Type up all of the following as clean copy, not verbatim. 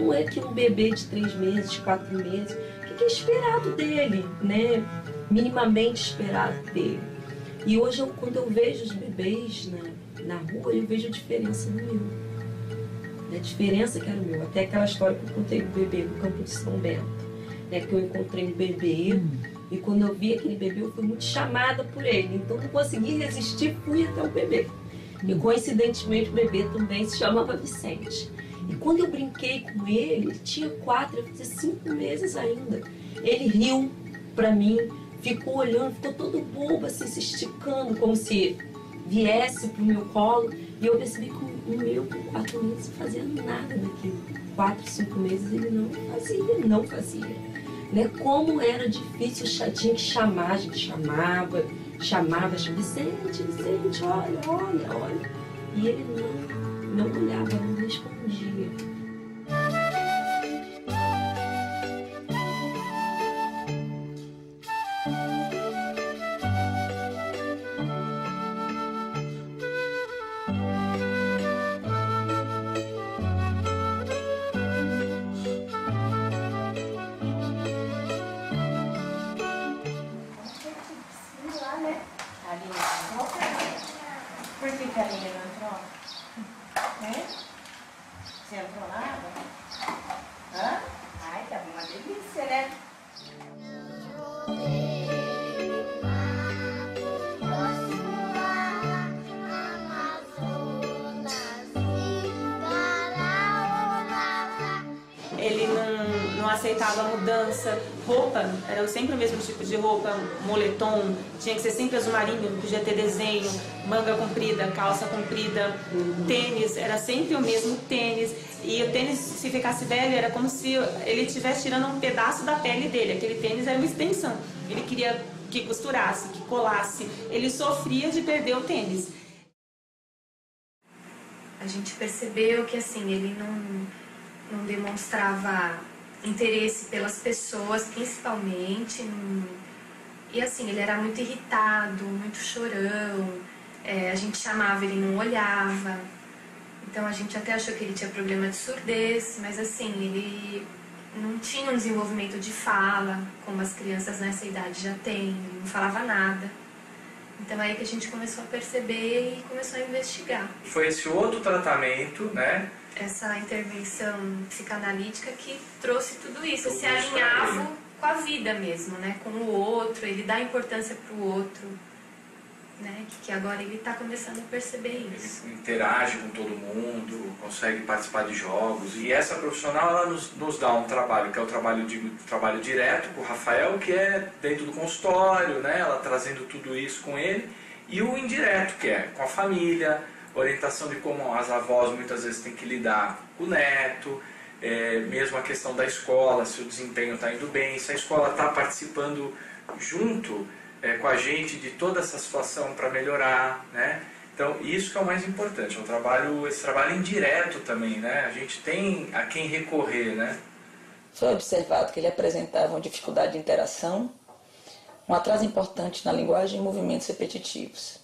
como é que um bebê de 3 meses, 4 meses, o que é esperado dele, né? Minimamente esperado dele. E hoje, quando eu vejo os bebês na rua, eu vejo a diferença no meu. A diferença que era o meu. Até aquela história que eu contei do bebê no campo de São Bento, né? Que eu encontrei um bebê e quando eu vi aquele bebê, eu fui muito chamada por ele. Então, não consegui resistir, fui até o bebê. E coincidentemente o bebê também se chamava Vicente. E quando eu brinquei com ele tinha 4, eu fazia 5 meses ainda. Ele riu pra mim, ficou olhando, ficou todo bobo, assim, se esticando, como se viesse pro meu colo. E eu percebi que o meu, com 4 meses, não fazia nada daquilo. 4, 5 meses ele não fazia. Né? Como era difícil, tinha que chamar, a gente chamava, Vicente, olha. E ele não olhava, não respondia. Por que a Aline não entrou? É? Você entrou nada? Hã? Ai, tá uma delícia, né? Ele não aceitava a mudança. Roupa, era sempre o mesmo tipo de roupa, moletom, tinha que ser sempre azul marinho, não podia ter desenho, manga comprida, calça comprida, tênis, era sempre o mesmo tênis. E o tênis, se ficasse velho, era como se ele estivesse tirando um pedaço da pele dele. Aquele tênis era uma extensão. Ele queria que costurasse, que colasse. Ele sofria de perder o tênis. A gente percebeu que assim, ele não demonstrava interesse pelas pessoas, principalmente. E assim, ele era muito irritado, muito chorão. A gente chamava, ele não olhava. Então a gente até achou que ele tinha problema de surdez, mas assim, ele não tinha um desenvolvimento de fala, como as crianças nessa idade já têm, ele não falava nada. Então é aí que a gente começou a perceber e começou a investigar. Foi esse outro tratamento, né? Essa intervenção psicanalítica que trouxe tudo isso, esse alinhavo com a vida mesmo, né? Com o outro, ele dá importância para o outro, né? Que agora ele está começando a perceber isso. Ele interage com todo mundo, consegue participar de jogos. E essa profissional, ela nos dá um trabalho, que é o trabalho direto com o Rafael, que é dentro do consultório, né? Ela trazendo tudo isso com ele. E o indireto, que é com a família, orientação de como as avós muitas vezes têm que lidar com o neto, mesmo a questão da escola, se o desempenho está indo bem, se a escola está participando junto com a gente de toda essa situação para melhorar, né? Então isso que é o mais importante, esse trabalho indireto também, né? A gente tem a quem recorrer, né? Foi observado que ele apresentava uma dificuldade de interação, um atraso importante na linguagem e movimentos repetitivos.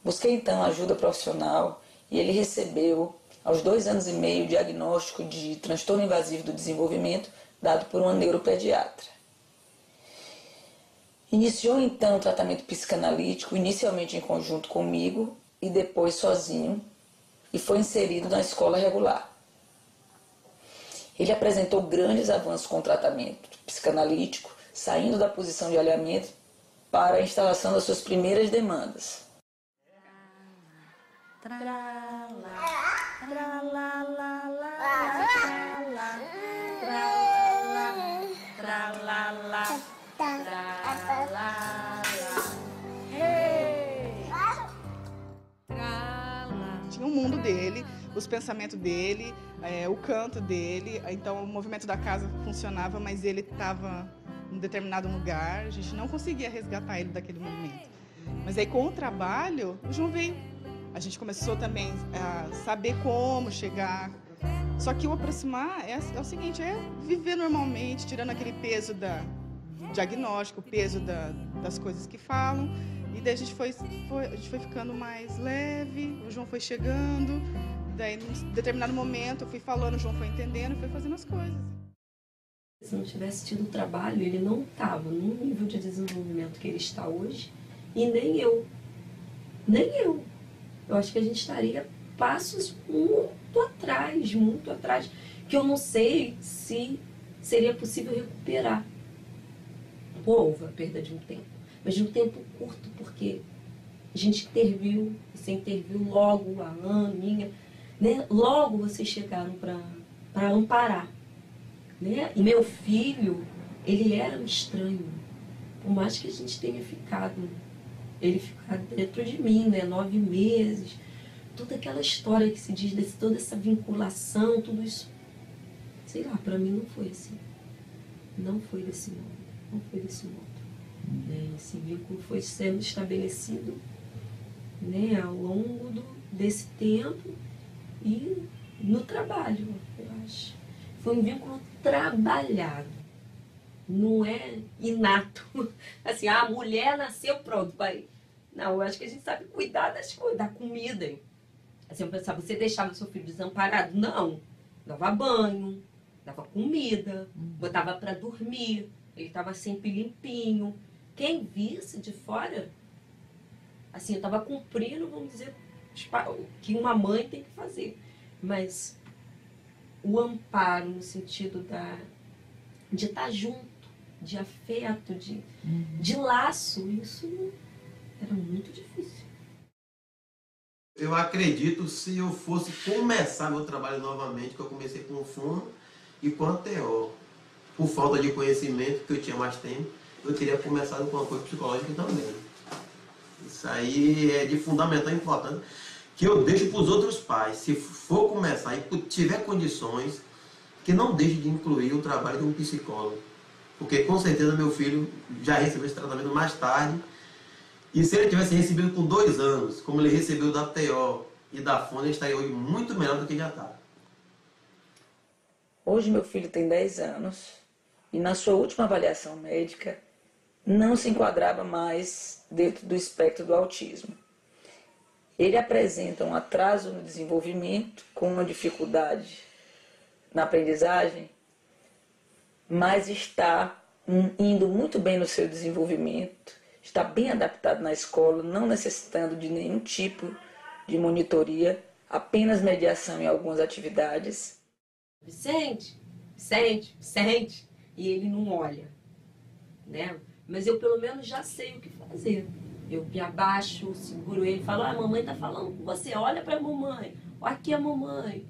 Busquei então ajuda profissional e ele recebeu, aos 2 anos e meio, o diagnóstico de transtorno invasivo do desenvolvimento dado por uma neuropediatra. Iniciou então o tratamento psicanalítico, inicialmente em conjunto comigo e depois sozinho, e foi inserido na escola regular. Ele apresentou grandes avanços com o tratamento psicanalítico, saindo da posição de alinhamento para a instalação das suas primeiras demandas. Tinha o mundo dele, os pensamentos dele, o canto dele, então o movimento da casa funcionava, mas ele estava em um determinado lugar, a gente não conseguia resgatar ele daquele momento. Mas aí com o trabalho, o João veio. A gente começou também a saber como chegar. Só que o aproximar é o seguinte, é viver normalmente, tirando aquele peso do diagnóstico, o peso das coisas que falam. E daí a gente foi ficando mais leve, o João foi chegando, Daí, num determinado momento, eu fui falando, o João foi entendendo e foi fazendo as coisas. Se não tivesse tido trabalho, ele não estava no nível de desenvolvimento que ele está hoje, e nem eu. Nem eu. Eu acho que a gente estaria passos muito atrás, que eu não sei se seria possível recuperar. Houve a perda de um tempo, mas de um tempo curto, porque a gente interviu, você interviu logo, a Aninha, né? Logo vocês chegaram para amparar. Né? E meu filho, ele era um estranho, por mais que a gente tenha ficado, ele ficado dentro de mim, né? 9 meses, toda aquela história que se diz, toda essa vinculação, tudo isso, sei lá, para mim não foi assim, não foi desse modo, não foi desse modo. Esse vínculo foi sendo estabelecido, né, ao longo desse tempo e no trabalho, eu acho. Foi um vínculo trabalhado, não é inato. Assim, a mulher nasceu, pronto, vai. Não, eu acho que a gente sabe cuidar das coisas, da comida. Assim, eu pensava, você deixava seu filho desamparado? Não. Dava banho, dava comida, botava para dormir, ele estava sempre limpinho. Quem visse de fora, assim, eu estava cumprindo, vamos dizer, o que uma mãe tem que fazer. Mas o amparo no sentido de estar junto, de afeto, de laço, isso era muito difícil. Eu acredito, se eu fosse começar meu trabalho novamente, que eu comecei com o Fono e com a TO, por falta de conhecimento, que eu tinha mais tempo, eu teria começado com uma coisa psicológica também. Isso aí é de fundamental importância, que eu deixo para os outros pais, se for começar e tiver condições, que não deixe de incluir o trabalho de um psicólogo. Porque com certeza meu filho já recebeu esse tratamento mais tarde, e se ele tivesse recebido com 2 anos, como ele recebeu da TO e da Fono, ele estaria hoje muito melhor do que já está. Hoje meu filho tem 10 anos e na sua última avaliação médica não se enquadrava mais dentro do espectro do autismo. Ele apresenta um atraso no desenvolvimento, com uma dificuldade na aprendizagem, mas está indo muito bem no seu desenvolvimento, está bem adaptado na escola, não necessitando de nenhum tipo de monitoria, apenas mediação em algumas atividades. Vicente, e ele não olha, né? Mas eu pelo menos já sei o que fazer. Eu me abaixo, seguro ele, falo, a mamãe tá falando com você, olha pra mamãe, olha aqui a mamãe.